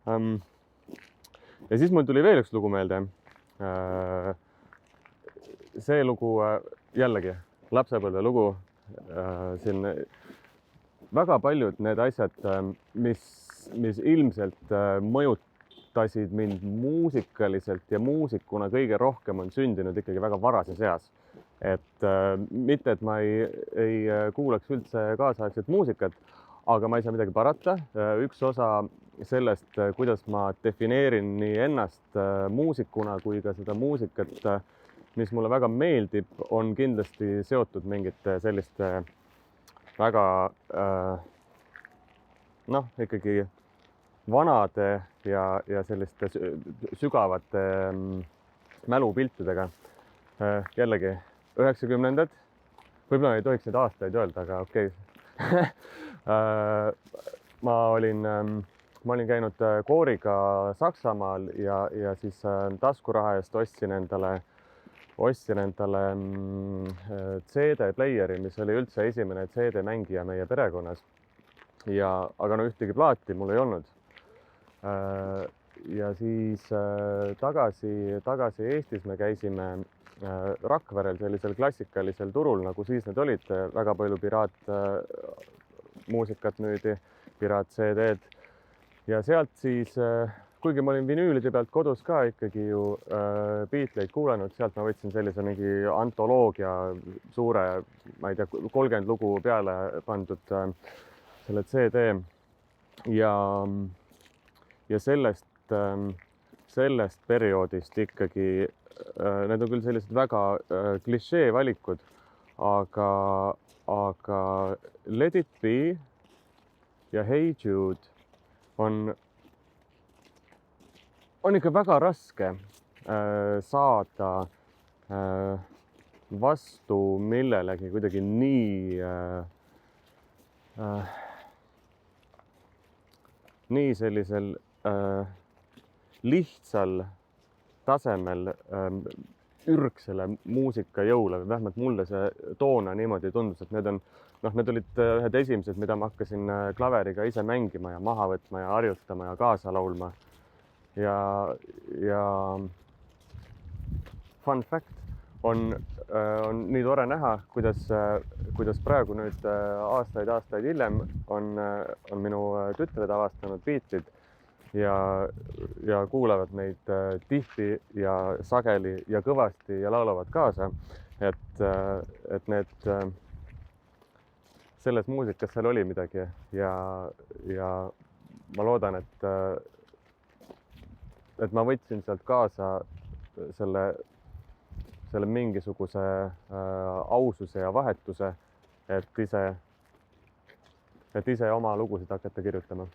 Ja siis mul tuli veel üks lugu meelde. See lugu jällegi lapsepõlve lugu. Siin väga paljud need asjad, mis ilmselt mõjutasid mind muusikaliselt ja muusikuna kõige rohkem on sündinud ikkagi väga varases eas. Et mitte, et ma ei kuulaks üldse kaasaegset muusikat, aga ma ei saa midagi parata. Üks osa sellest, kuidas ma defineerin nii ennast muusikuna kui ka seda muusikat, mis mulle väga meeldib, on kindlasti seotud mingite selliste väga ikkagi vanade ja selliste sügavate mälupiltidega. Jällegi 90-ndad, võib-olla ei tohiks neid aastaid öelda, aga okei. Ma olin käinud kooriga Saksamaal ja siis taskuraha eest ostsin endale CD-playeri, mis oli üldse esimene CD-mängija meie perekonnas. Aga no ühtegi plaati mul ei olnud. Ja siis tagasi Eestis me käisime Rakverel sellisel klassikalisel turul, nagu siis need olid. Väga palju piraatmuusikat müüdi, piraat-CD-d. Ja sealt siis, kuigi ma olin vinüülide pealt kodus ka ikkagi ju Beatleid kuulanud, sealt ma võtsin sellise mingi antoloogia suure, ma ei tea, 30 lugu peale pandud selle CD. Ja sellest perioodist ikkagi, need on küll sellised väga klišee valikud, aga Let It Be ja Hey Jude on ikka väga raske saada vastu millelegi kuidagi nii sellisel lihtsal tasemel ürgsele muusikajõule, või vähemalt mulle see toona niimoodi tundus, et need olid ühed esimesed, mida ma hakkasin klaveriga ise mängima ja maha võtma ja harjutama ja kaasa laulma. Ja fun fact on nii tore näha, kuidas praegu nüüd aastaid hiljem on minu tütred avastanud Beatleid ja kuulavad neid tihti ja sageli ja kõvasti ja laulavad kaasa, et selles muusikas seal oli midagi ja ma loodan, et ma võtsin sealt kaasa selle mingisuguse aususe ja vahetuse, et ise oma lugusid hakata kirjutama.